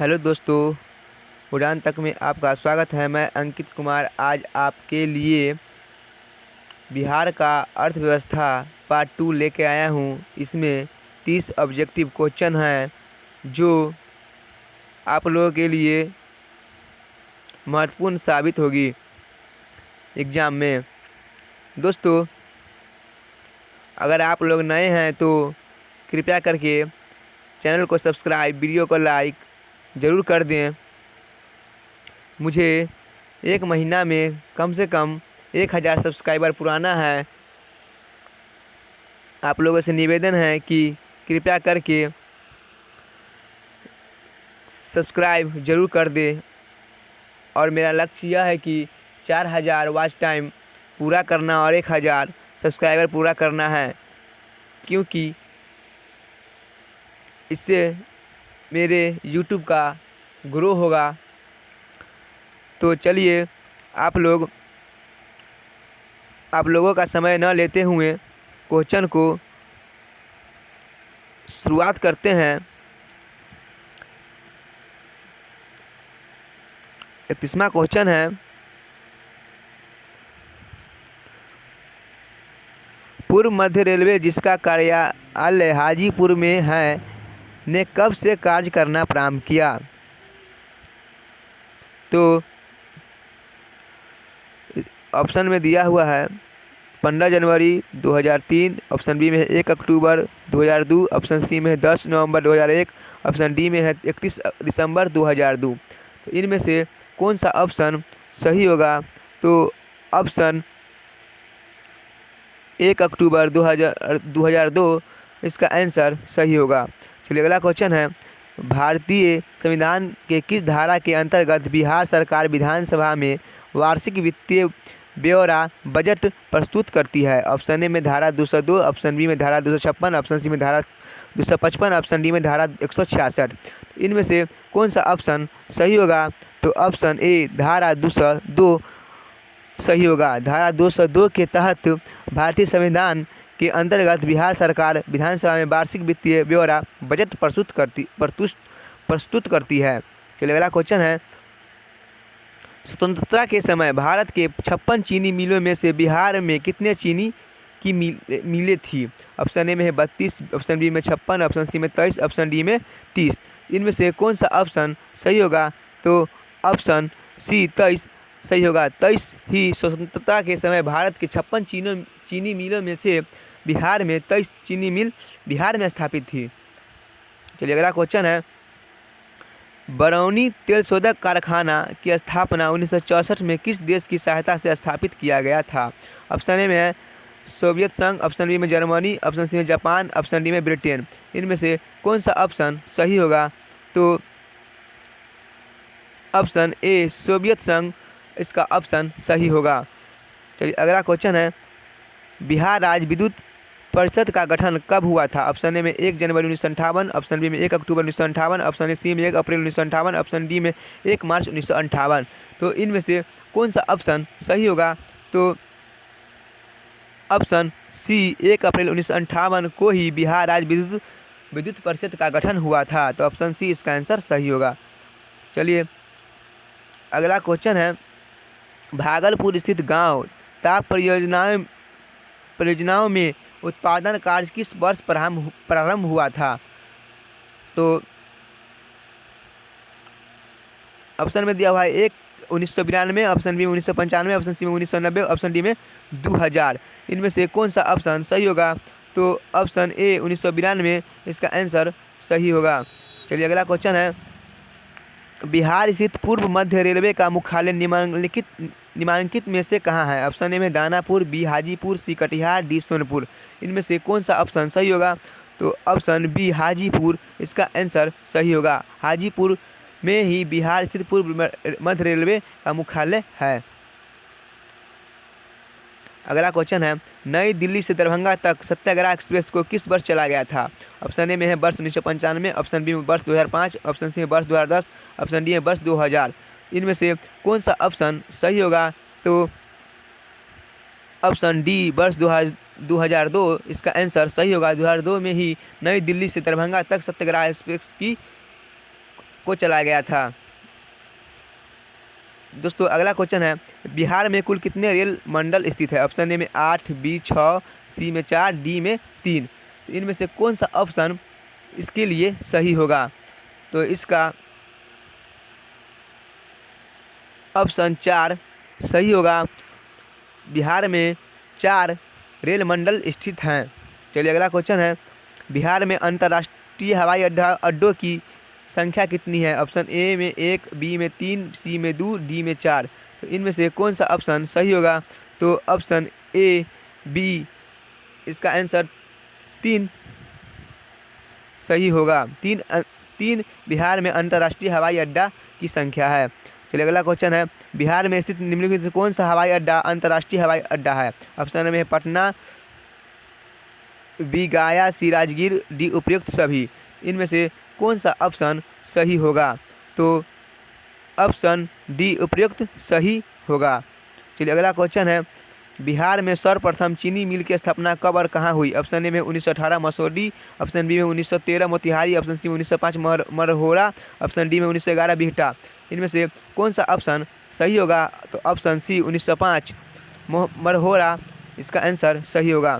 Hello दोस्तों, उड़ान तक में आपका स्वागत है। मैं अंकित कुमार आज आपके लिए बिहार का अर्थव्यवस्था पार्ट 2 लेके आया हूँ। इसमें 30 ऑब्जेक्टिव क्वेश्चन हैं जो आप लोगों के लिए महत्वपूर्ण साबित होगी एग्ज़ाम में। दोस्तों, अगर आप लोग नए हैं तो कृपया करके चैनल को सब्सक्राइब, वीडियो को लाइक ज़रूर कर दें। मुझे एक महीना में कम से कम 1000 सब्सक्राइबर पुराना है। आप लोगों से निवेदन है कि कृपया करके सब्सक्राइब ज़रूर कर दें और मेरा लक्ष्य यह है कि 4000 वॉच टाइम पूरा करना और 1000 सब्सक्राइबर पूरा करना है, क्योंकि इससे मेरे यूट्यूब का ग्रो होगा। तो चलिए आप लोगों का समय न लेते हुए क्वेश्चन को शुरुआत करते हैं। 31वां क्वेश्चन है, पूर्व मध्य रेलवे जिसका कार्यालय हाजीपुर में है ने कब से कार्य करना प्रारंभ किया? तो ऑप्शन में दिया हुआ है 15 जनवरी 2003, ऑप्शन बी में है 1 अक्टूबर 2002, ऑप्शन सी में है 10 नवंबर 2001, ऑप्शन डी में है 31 दिसंबर 2002। तो इनमें से कौन सा ऑप्शन सही होगा? तो ऑप्शन 1 अक्टूबर 2002 इसका आंसर सही होगा। चलिए अगला क्वेश्चन है, भारतीय संविधान के किस धारा के अंतर्गत बिहार सरकार विधानसभा में वार्षिक वित्तीय ब्यौरा बजट प्रस्तुत करती है? ऑप्शन ए में धारा 202, ऑप्शन बी में धारा 256, ऑप्शन सी में धारा 255, ऑप्शन डी में धारा 166। इनमें से कौन सा ऑप्शन सही होगा? तो ऑप्शन ए धारा 202 सही होगा। धारा 202 के तहत भारतीय संविधान के अंतर्गत बिहार सरकार विधानसभा में वार्षिक वित्तीय ब्यौरा बजट प्रस्तुत करती है। चलिए अगला क्वेश्चन है, स्वतंत्रता के समय भारत के 56 चीनी मिलों में से बिहार में कितने चीनी की मिलें थी? ऑप्शन ए में है 32, ऑप्शन बी में 56, ऑप्शन सी में 23, ऑप्शन डी में 30। इनमें से कौन सा ऑप्शन सही होगा? तो ऑप्शन सी 23 सही होगा। 23 ही स्वतंत्रता के समय भारत के 56 चीनी मिलों में से बिहार में 23 चीनी मिल बिहार में स्थापित थी। चलिए अगला क्वेश्चन है, बरौनी तेल शोधक कारखाना की स्थापना 1964 में किस देश की सहायता से स्थापित किया गया था? ऑप्शन ए में है सोवियत संघ, ऑप्शन बी में जर्मनी, ऑप्शन सी में जापान, ऑप्शन डी में ब्रिटेन। इनमें से कौन सा ऑप्शन सही होगा? तो ऑप्शन ए सोवियत संघ इसका ऑप्शन सही होगा। चलिए अगला क्वेश्चन है, बिहार राज्य विद्युत परिषद का गठन कब हुआ था? ऑप्शन ए में 1 जनवरी 1958, ऑप्शन बी में 1 अक्टूबर 1958, ऑप्शन सी में 1 अप्रैल 1958, ऑप्शन डी में 1 मार्च 1958। तो इनमें से कौन सा ऑप्शन सही होगा? तो ऑप्शन सी 1 अप्रैल 1958 को ही बिहार राज्य विद्युत परिषद का गठन हुआ था। तो ऑप्शन सी इसका आंसर सही होगा। चलिए अगला क्वेश्चन है, भागलपुर स्थित गांव ताप परियोजनाओं में उत्पादन कार्य किस वर्ष प्रारंभ हुआ था? तो ऑप्शन में दिया हुआ है 1 1992, ऑप्शन बी में 1995, ऑप्शन सी में 1990, ऑप्शन डी में 2000। इनमें से कौन सा ऑप्शन सही होगा? तो ऑप्शन ए 1992 इसका आंसर सही होगा। चलिए अगला क्वेश्चन है, बिहार स्थित पूर्व मध्य रेलवे का मुख्यालय निम्नलिखित में से कहाँ है? ऑप्शन ए में दानापुर, बी हाजीपुर, सी कटिहार, डी सोनपुर। इनमें से कौन सा ऑप्शन सही होगा? तो ऑप्शन बी हाजीपुर इसका आंसर सही होगा। हाजीपुर में ही बिहार स्थित पूर्व मध्य रेलवे का मुख्यालय है। अगला क्वेश्चन है, नई दिल्ली से दरभंगा तक सत्याग्रह एक्सप्रेस को किस वर्ष चला गया था? ऑप्शन ए में है वर्ष 1995, ऑप्शन बी में वर्ष 2005, ऑप्शन सी में वर्ष 2010, ऑप्शन डी में वर्ष 2000। इनमें से कौन सा ऑप्शन सही होगा? तो ऑप्शन डी वर्ष 2002 इसका आंसर सही होगा। 2002 में ही नई दिल्ली से दरभंगा तक सत्याग्रह एक्सप्रेस की को चलाया गया था। दोस्तों अगला क्वेश्चन है, बिहार में कुल कितने रेल मंडल स्थित है? ऑप्शन ए में 8, बी 6, सी में 4, डी में 3। तो इनमें से कौन सा ऑप्शन इसके लिए सही होगा? तो इसका ऑप्शन 4 सही होगा। बिहार में 4 रेल मंडल स्थित हैं। चलिए अगला क्वेश्चन है, बिहार में अंतर्राष्ट्रीय हवाई अड्डों की संख्या कितनी है? ऑप्शन ए में 1, बी में 3, सी में 2, डी में 4। तो इनमें से कौन सा ऑप्शन सही होगा? तो ऑप्शन ए, बी, इसका आंसर 3 सही होगा। 3 बिहार में अंतर्राष्ट्रीय हवाई अड्डा की संख्या है। चलिए अगला क्वेश्चन है, बिहार में स्थित निम्नलिखित में से कौन सा हवाई अड्डा अंतर्राष्ट्रीय हवाई अड्डा है? ऑप्शन में है पटना, बी गया, सी राजगीर, डी उपयुक्त सभी। इनमें से कौन सा ऑप्शन सही होगा? तो ऑप्शन डी उपयुक्त सही होगा। चलिए अगला क्वेश्चन है, बिहार में सर्वप्रथम चीनी मिल की स्थापना कब और कहाँ हुई? ऑप्शन ए में 1918 मसौडी, ऑप्शन बी में 1913 मोतिहारी, ऑप्शन सी में 1905 मरहोरा, ऑप्शन डी में 1911 बिहटा। इनमें से कौन सा ऑप्शन सही होगा? तो ऑप्शन सी 1905 मरहोरा इसका आंसर सही होगा।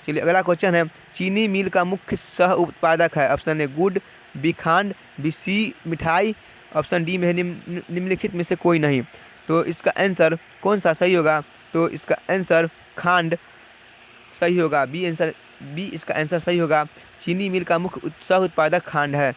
चलिए अगला क्वेश्चन है, चीनी मिल का मुख्य सह उत्पादक है? ऑप्शन ए गुड़, बी खांड, बी सी मिठाई, ऑप्शन डी में निम्नलिखित में से कोई नहीं। तो इसका आंसर कौन सा सही होगा? तो इसका आंसर खांड सही होगा। बी इसका आंसर सही होगा। चीनी मिल का मुख्य सह उत्पादक खांड है।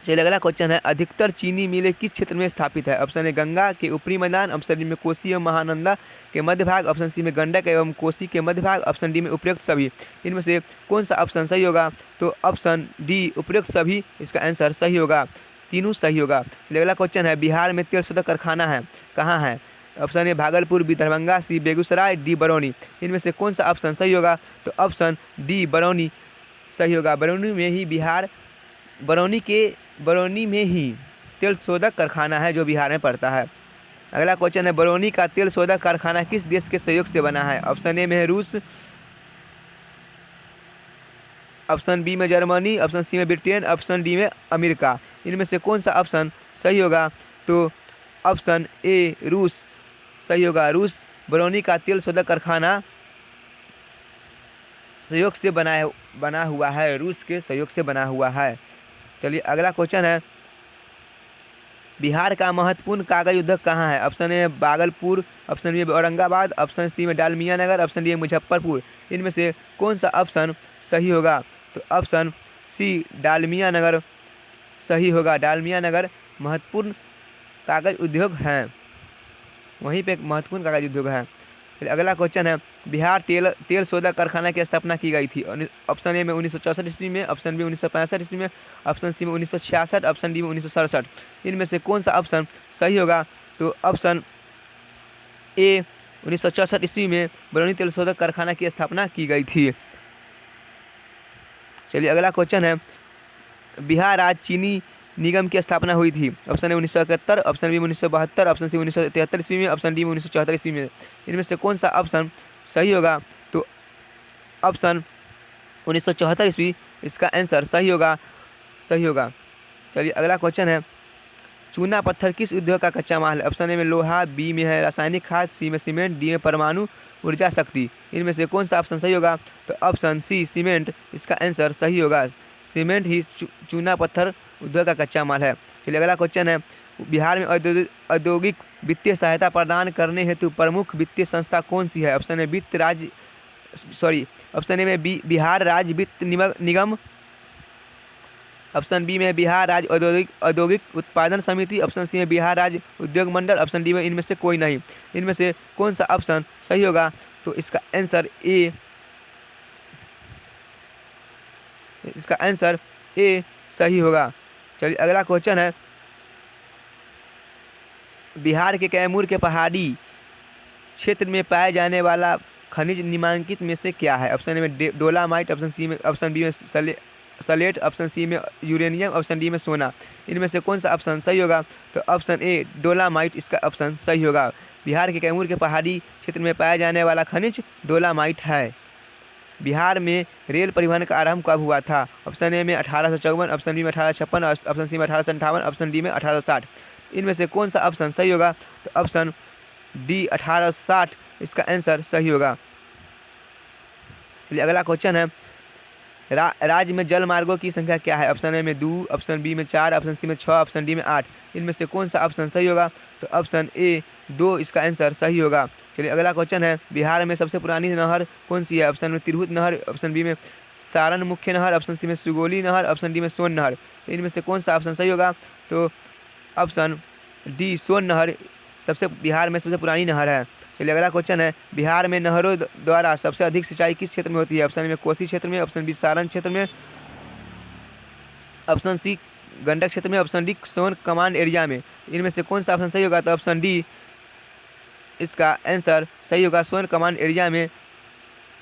चलिए अगला क्वेश्चन है, अधिकतर चीनी मिलें किस क्षेत्र में स्थापित है? ऑप्शन ए गंगा के ऊपरी मैदान, ऑप्शन डी में कोसी एवं महानंदा के मध्य भाग, ऑप्शन सी में गंडक एवं कोसी के मध्य भाग, ऑप्शन डी में उपयुक्त सभी। इनमें से कौन सा ऑप्शन सही होगा? तो ऑप्शन डी उपयुक्त सभी इसका आंसर सही होगा। तीनों सही होगा। चलिए अगला क्वेश्चन है, बिहार में तेल शोधक कारखाना है कहाँ है? Option A Bhagalpur, B Darbhanga, C Begusarai, D Barauni. इनमें से कौन सा ऑप्शन सही होगा? तो ऑप्शन डी बरौनी सही होगा। बरौनी में ही तेल शोधक कारखाना है जो बिहार में पड़ता है। अगला क्वेश्चन है, बरौनी का तेल शोधक कारखाना किस देश के सहयोग से बना है? ऑप्शन ए में है रूस, ऑप्शन बी में जर्मनी, ऑप्शन सी में ब्रिटेन, ऑप्शन डी में अमेरिका। इनमें से कौन सा ऑप्शन सही होगा? तो ऑप्शन ए रूस सही होगा। रूस बरौनी का तेल शोधक कारखाना सहयोग से बना हुआ है। रूस के सहयोग से बना हुआ है। चलिए अगला क्वेश्चन है, बिहार का महत्वपूर्ण कागज उद्योग कहाँ है? Option A Bhagalpur, option B Aurangabad, option C में डालमिया नगर, ऑप्शन डी मुजफ्फरपुर। इनमें से कौन सा ऑप्शन सही होगा? तो ऑप्शन सी डालमिया नगर सही होगा। डालमिया नगर महत्वपूर्ण कागज उद्योग हैं, वहीं पे एक महत्वपूर्ण कागज उद्योग है। फिर अगला क्वेश्चन है, बिहार तेल शोधक कारखाना की स्थापना की गई थी? ऑप्शन ए में 1964 ईस्वी में, ऑप्शन बी 1965 ईस्वी में, ऑप्शन सी में 1966, ऑप्शन डी में 1967। इनमें से कौन सा ऑप्शन सही होगा? तो ऑप्शन ए 1964 ईस्वी में बरौनी तेल शोधक कारखाना की स्थापना की गई थी। चलिए अगला क्वेश्चन है, बिहार राज्य चीनी निगम की स्थापना हुई थी? Option A 1971, option B 1972, option C 1973 ईस्वी में, ऑप्शन डी में 1974 ईस्वी में। इनमें से कौन सा ऑप्शन सही होगा? तो ऑप्शन 1974 ईस्वी इसका आंसर सही होगा। चलिए अगला क्वेश्चन है, चूना पत्थर किस उद्योग का कच्चा माल है? ऑप्शन ए में लोहा, बी में है रासायनिक खाद, सी में सीमेंट, डी में परमाणु ऊर्जा शक्ति। इनमें से कौन सा ऑप्शन सही होगा? तो ऑप्शन सी सीमेंट इसका आंसर सही होगा। सीमेंट ही चूना पत्थर उद्योग का कच्चा माल है। चलिए अगला क्वेश्चन है, बिहार में औद्योगिक वित्तीय सहायता प्रदान करने हेतु प्रमुख वित्तीय संस्था कौन सी है? ऑप्शन ए ऑप्शन ए में बिहार राज्य वित्त निगम, ऑप्शन बी में बिहार राज्य औद्योगिक उत्पादन समिति, ऑप्शन सी में बिहार राज्य उद्योग मंडल, ऑप्शन डी में इनमें से कोई नहीं। इनमें से कौन सा ऑप्शन सही होगा? तो इसका आंसर ए सही होगा। चलिए अगला क्वेश्चन है, बिहार के कैमूर के पहाड़ी क्षेत्र में पाए जाने वाला खनिज निम्नलिखित में से क्या है? ऑप्शन ए में डोलामाइट, ऑप्शन बी में सलेट, ऑप्शन सी में यूरेनियम, ऑप्शन डी में सोना। इनमें से कौन सा ऑप्शन सही होगा? तो ऑप्शन ए डोलामाइट इसका ऑप्शन सही होगा। बिहार के कैमूर के पहाड़ी क्षेत्र में पाया जाने वाला खनिज डोलामाइट है। बिहार में रेल परिवहन का आरंभ कब हुआ था? ऑप्शन ए में 1854, ऑप्शन बी में 1856, ऑप्शन सी में 1858, ऑप्शन डी में 1860। इनमें से कौन सा ऑप्शन सही होगा? तो ऑप्शन डी 1860 इसका आंसर सही होगा। चलिए अगला क्वेश्चन है, राज्य में जल मार्गों की संख्या क्या है? ऑप्शन ए में 2, ऑप्शन बी में 4, ऑप्शन सी में 6, ऑप्शन डी में 8। इनमें से कौन सा ऑप्शन सही होगा? तो ऑप्शन ए 2 इसका आंसर सही होगा। चलिए अगला क्वेश्चन है, बिहार में सबसे पुरानी नहर कौन सी है? ऑप्शन में तिरहुत नहर, ऑप्शन बी में सारण मुख्य नहर, ऑप्शन सी में सुगोली नहर, ऑप्शन डी में सोन नहर। तो इनमें से कौन सा ऑप्शन सही होगा? तो ऑप्शन डी सोन नहर बिहार में सबसे पुरानी नहर है। चलिए अगला क्वेश्चन है, बिहार में नहरों द्वारा सबसे अधिक सिंचाई किस क्षेत्र में होती है? ऑप्शन में कोसी क्षेत्र में, ऑप्शन बी सारण क्षेत्र में, ऑप्शन सी गंडक क्षेत्र में, ऑप्शन डी सोन कमान एरिया में। इनमें से कौन सा ऑप्शन सही होगा? तो ऑप्शन डी इसका आंसर सही होगा, सोन कमान एरिया में।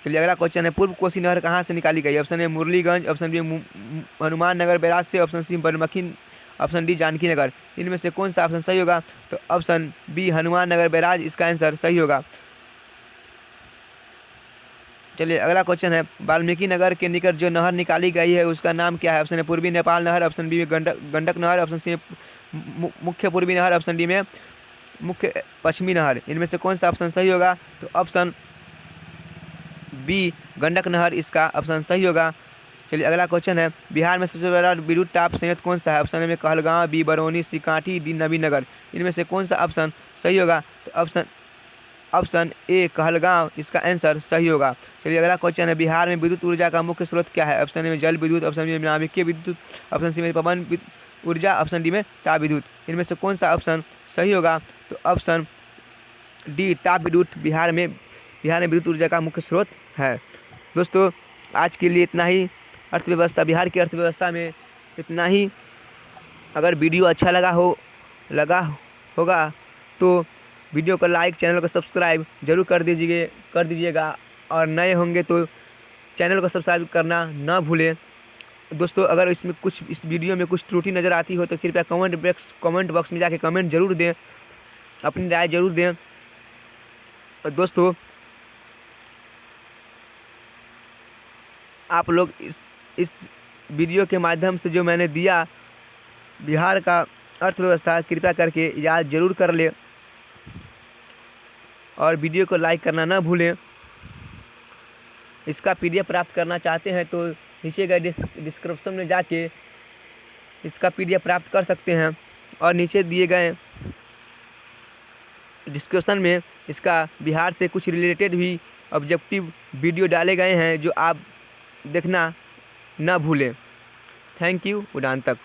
चलिए अगला क्वेश्चन है, पूर्व कोसी नहर कहाँ से निकाली गई? Option A Murliganj, option B Hanuman Nagar barrage से, option C Banmankhi, option D Janaki Nagar. इनमें से कौन सा ऑप्शन सही होगा? तो option B Hanuman Nagar barrage इसका आंसर सही होगा। चलिए अगला क्वेश्चन है, वाल्मीकि नगर के निकट जो नहर निकाली गई है उसका नाम क्या है? ऑप्शन ए पूर्वी नेपाल नहर, ऑप्शन बी में गंडक नहर, ऑप्शन सी में मुख्य पूर्वी नहर, ऑप्शन डी में मुख्य पश्चिमी नहर। इनमें से कौन सा ऑप्शन सही होगा? तो ऑप्शन बी गंडक नहर इसका ऑप्शन सही होगा। चलिए अगला क्वेश्चन है, बिहार में सबसे बड़ा विद्युत ताप संयंत्र कौन सा है? ऑप्शन ए में कहलगांव, बी बरौनी, सी कांठी, डी नबीनगर। इनमें से कौन सा ऑप्शन सही होगा? तो ऑप्शन ए कहलगांव इसका आंसर सही होगा। चलिए अगला क्वेश्चन है, बिहार में विद्युत ऊर्जा का मुख्य स्रोत क्या है? ऑप्शन ए में जल विद्युत, ऑप्शन बी में नाभिकीय विद्युत, ऑप्शन सी में पवन ऊर्जा, ऑप्शन डी में ताप विद्युत। इनमें से कौन सा ऑप्शन सही होगा? तो ऑप्शन डी ताप विद्युत बिहार में विद्युत ऊर्जा का मुख्य स्रोत है। दोस्तों आज के लिए इतना ही, अर्थव्यवस्था बिहार की अर्थव्यवस्था में इतना ही। अगर वीडियो अच्छा लगा होगा तो वीडियो को लाइक, चैनल को सब्सक्राइब जरूर कर दीजिएगा और नए होंगे तो चैनल को सब्सक्राइब करना ना भूलें। दोस्तों अगर इस वीडियो में कुछ त्रुटि नज़र आती हो तो कृपया कमेंट बॉक्स में जाके कमेंट जरूर दें, अपनी राय जरूर दें। दोस्तों आप लोग इस वीडियो के माध्यम से जो मैंने दिया बिहार का अर्थव्यवस्था, कृपया करके याद जरूर कर ले और वीडियो को लाइक करना ना भूलें। इसका PDF प्राप्त करना चाहते हैं तो नीचे गए डिस्क्रिप्शन में जाके इसका PDF प्राप्त कर सकते हैं और नीचे दिए गए डिस्क्रिप्शन में इसका बिहार से कुछ रिलेटेड भी ऑब्जेक्टिव वीडियो डाले गए हैं जो आप देखना ना भूलें। Thank you. उड़ान तक।